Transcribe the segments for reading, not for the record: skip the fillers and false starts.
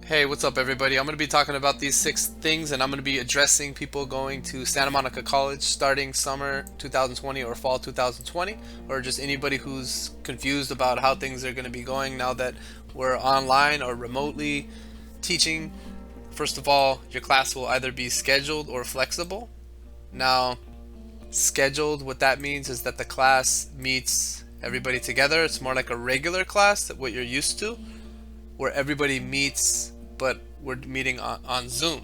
Hey, what's up, everybody? I'm going to be talking about these 6 things, and I'm going to be addressing people going to Santa Monica College starting summer 2020 or fall 2020, or just anybody who's confused about how things are going to be going now that we're online or remotely teaching. First of all, your class will either be scheduled or flexible. Now, scheduled, what that means is that the class meets everybody together. It's more like a regular class, what you're used to, where everybody meets, but we're meeting on Zoom.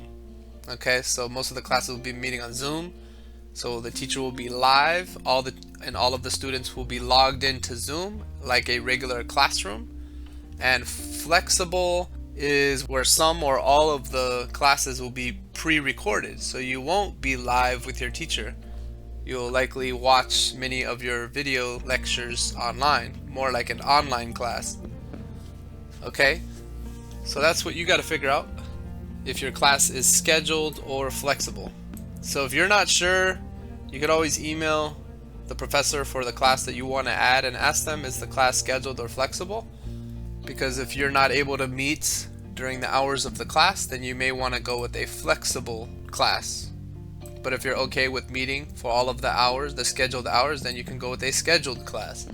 Okay, so most of the classes will be meeting on Zoom. So the teacher will be live, all of the students will be logged into Zoom like a regular classroom. And flexible is where some or all of the classes will be pre-recorded. So you won't be live with your teacher. You'll likely watch many of your video lectures online, more like an online class. Okay, so that's what you got to figure out if your class is scheduled or flexible. So if you're not sure, you could always email the professor for the class that you want to add and ask them, is the class scheduled or flexible? Because if you're not able to meet during the hours of the class, then you may want to go with a flexible class. But if you're okay with meeting for all of the hours, the scheduled hours, then you can go with a scheduled class.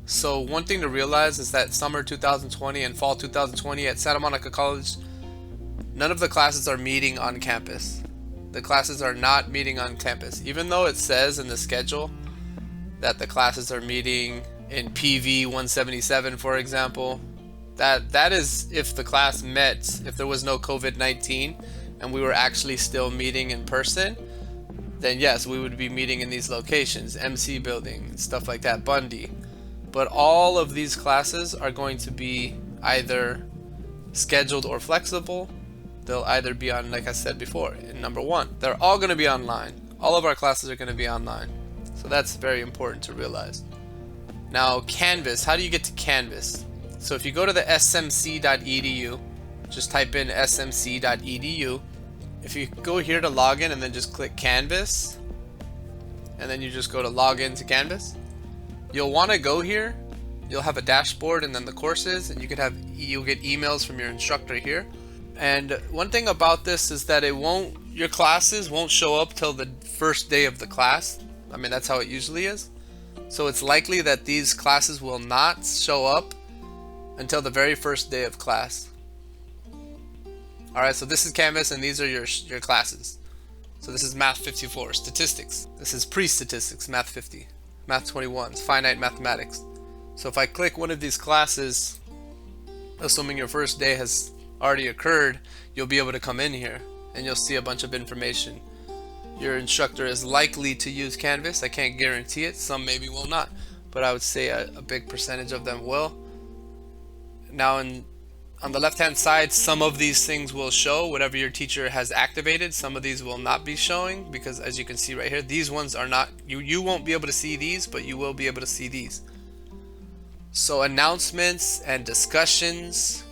So one thing to realize is that summer 2020 and fall 2020 at Santa Monica College, none of the classes are meeting on campus. The classes are not meeting on campus. Even though it says in the schedule that the classes are meeting in PV 177, for example, that is if the class met, if there was no COVID-19 and we were actually still meeting in person, then yes, we would be meeting in these locations, MC building, stuff like that, Bundy. But all of these classes are going to be either scheduled or flexible. They'll either be on, like I said before, in number one, they're all going to be online. All of our classes are going to be online. So that's very important to realize. Now, Canvas, how do you get to Canvas? So if you go to the smc.edu, just type in smc.edu. If you go here to login and then just click Canvas, and then you just go to login to Canvas, you'll want to go here. You'll have a dashboard and then the courses, and you'll get emails from your instructor here. And one thing about this is that your classes won't show up till the first day of the class. I mean, that's how it usually is. So it's likely that these classes will not show up until the very first day of class. Alright, so this is Canvas and these are your classes. So this is Math 54, Statistics. This is Pre-Statistics, Math 50. Math 21, Finite Mathematics. So if I click one of these classes, assuming your first day has already occurred, you'll be able to come in here and you'll see a bunch of information. Your instructor is likely to use Canvas. I can't guarantee it. Some maybe will not, but I would say a big percentage of them will. Now on the left hand side, some of these things will show whatever your teacher has activated. Some of these will not be showing because, as you can see right here, these ones are not, you won't be able to see these, but you will be able to see these. So announcements and discussions,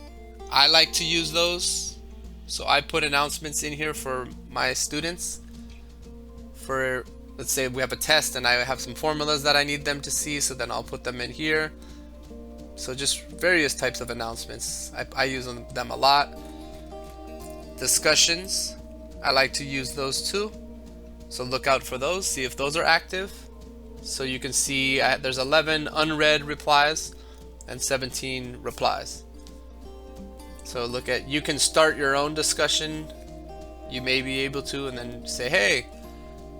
I like to use those. So I put announcements in here for my students. For, let's say we have a test and I have some formulas that I need them to see, so then I'll put them in here. So just various types of announcements. I use them a lot. Discussions, I like to use those too. So look out for those, see if those are active. So you can see there's 11 unread replies and 17 replies. So look at, you can start your own discussion. You may be able to, and then say, hey,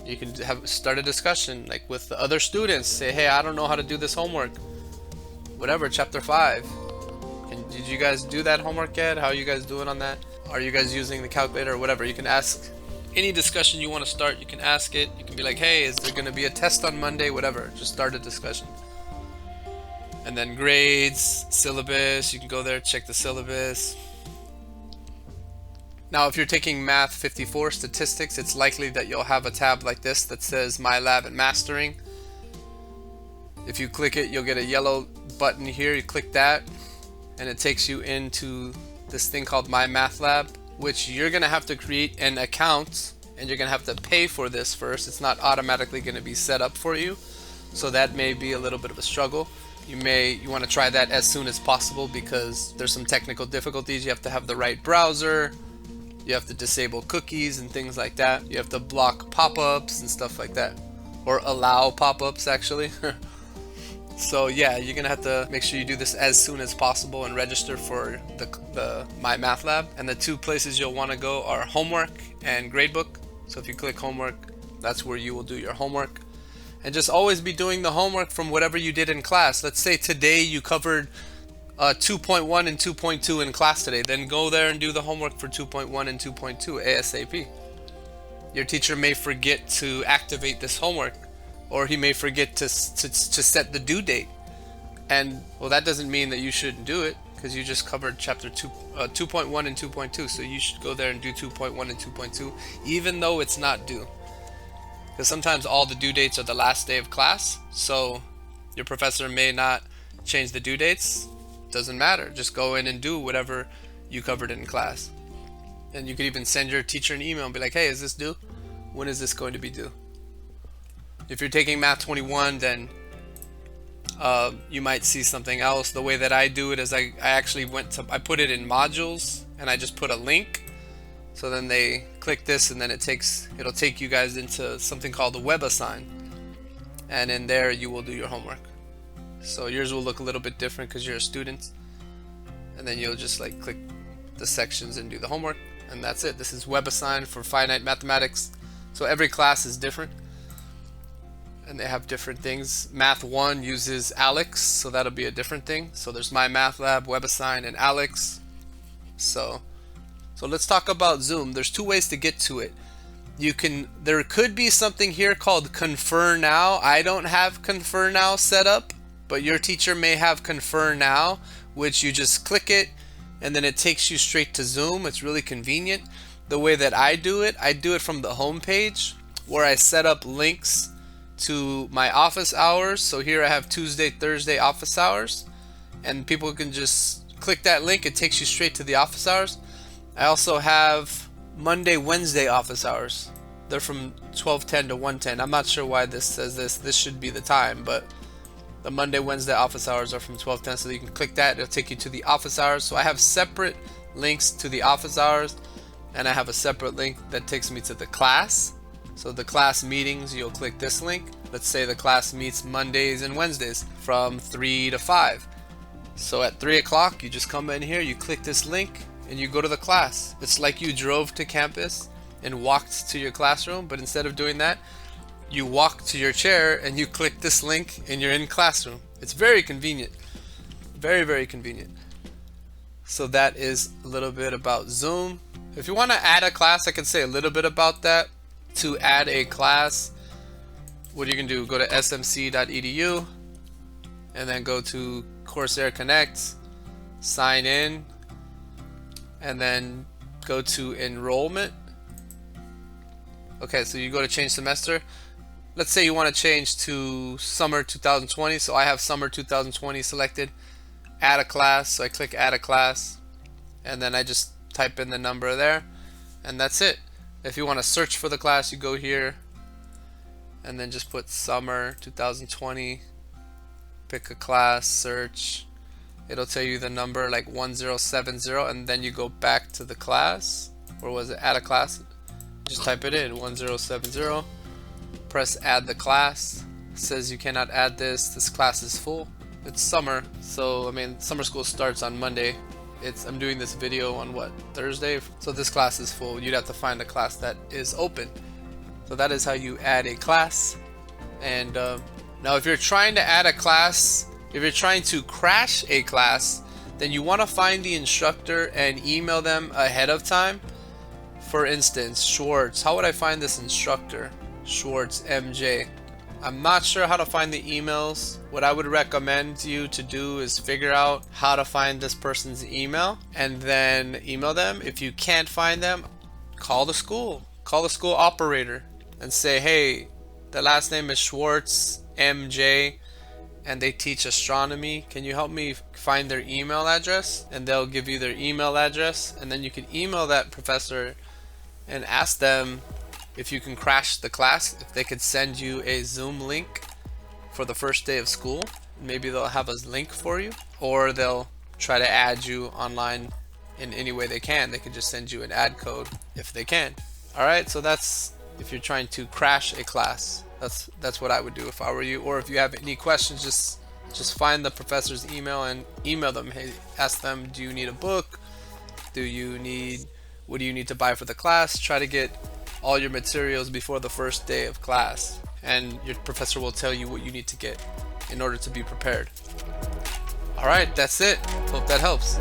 you can start a discussion like with the other students. Say, hey, I don't know how to do this homework. Whatever, chapter 5. And did you guys do that homework yet? How are you guys doing on that? Are you guys using the calculator or whatever? You can ask any discussion you want to start. You can ask it. You can be like, hey, is there going to be a test on Monday? Whatever. Just start a discussion. And then grades, syllabus. You can go there, check the syllabus. Now, if you're taking Math 54 Statistics, it's likely that you'll have a tab like this that says MyLab and Mastering. If you click it, you'll get a yellow button here. You click that and it takes you into this thing called MyMathLab, which you're gonna have to create an account and you're gonna have to pay for this first. It's not automatically gonna be set up for you, so that may be a little bit of a struggle. You want to try that as soon as possible because there's some technical difficulties. You have to have the right browser, you have to disable cookies and things like that. You have to block pop-ups and stuff like that, or allow pop-ups actually. So yeah, you're gonna have to make sure you do this as soon as possible and register for the MyMathLab. And the two places you'll want to go are homework and gradebook. So if you click homework, that's where you will do your homework. And just always be doing the homework from whatever you did in class. Let's say today you covered 2.1 and 2.2 in class today. Then go there and do the homework for 2.1 and 2.2 ASAP. Your teacher may forget to activate this homework, or he may forget to set the due date. And well, that doesn't mean that you shouldn't do it, because you just covered chapter 2.1 and 2.2. So you should go there and do 2.1 and 2.2, even though it's not due. Because sometimes all the due dates are the last day of class, so your professor may not change the due dates. Doesn't matter, just go in and do whatever you covered in class. And you could even send your teacher an email and be like, hey, is this due? When is this going to be due? If you're taking Math 21, then you might see something else. The way that I do it is I I put it in modules, and I just put a link. So then they click this, and then it'll take you guys into something called the WebAssign, and in there you will do your homework. So yours will look a little bit different because you're a student, and then you'll just like click the sections and do the homework, and that's it. This is WebAssign for finite mathematics. So every class is different, and they have different things. Math 1 uses Alex, so that'll be a different thing. So there's MyMathLab, WebAssign, and Alex. So let's talk about Zoom. There's two ways to get to it. There could be something here called Confer Now. I don't have Confer Now set up, but your teacher may have Confer Now, which you just click it, and then it takes you straight to Zoom. It's really convenient. The way that I do it from the home page, where I set up links to my office hours. So here I have Tuesday, Thursday office hours, and people can just click that link. It takes you straight to the office hours. I also have Monday, Wednesday office hours. They're from 12:10 to 1:10. I'm not sure why this says this. This should be the time, but the Monday, Wednesday office hours are from 12:10, so you can click that. It'll take you to the office hours. So I have separate links to the office hours, and I have a separate link that takes me to the class. So the class meetings, you'll click this link. Let's say the class meets Mondays and Wednesdays from 3 to 5. So at 3 o'clock, you just come in here, you click this link, and you go to the class. It's like you drove to campus and walked to your classroom, but instead of doing that, you walk to your chair and you click this link and you're in classroom. It's very convenient. Very, very convenient. So that is a little bit about Zoom. If you want to add a class, I can say a little bit about that. To add a class, what you can do, go to smc.edu and then go to Corsair Connect, sign in, and then go to enrollment. Okay, so you go to change semester. Let's say you want to change to summer 2020. So I have summer 2020 selected. Add a class. So I click add a class, and then I just type in the number there, and that's it. If you want to search for the class, you go here and then just put summer 2020, pick a class, search. It'll tell you the number like 1070, and then you go back to the class, or was it add a class? Just type it in 1070, press add the class. It says you cannot add this class is full. It's summer, so I mean summer school starts on Monday. I'm doing this video on what, Thursday? So this class is full. You'd have to find a class that is open. So that is how you add a class. And now if you're trying to add a class, if you're trying to crash a class, then you want to find the instructor and email them ahead of time. For instance, Schwartz. How would I find this instructor? Schwartz MJ. I'm not sure how to find the emails. What I would recommend you to do is figure out how to find this person's email and then email them. If you can't find them, call the school. Call the school operator and say, hey, the last name is Schwartz MJ and they teach astronomy. Can you help me find their email address? And they'll give you their email address, and then you can email that professor and ask them if you can crash the class, if they could send you a Zoom link for the first day of school. maybe they'll have a link for you, or they'll try to add you online in any way they can. They can just send you an ad code if they can. Alright, so that's if you're trying to crash a class. That's what I would do if I were you. Or if you have any questions, just find the professor's email and email them. Hey, ask them, do you need a book? What do you need to buy for the class? Try to get all your materials before the first day of class, and your professor will tell you what you need to get in order to be prepared. Alright, that's it. Hope that helps.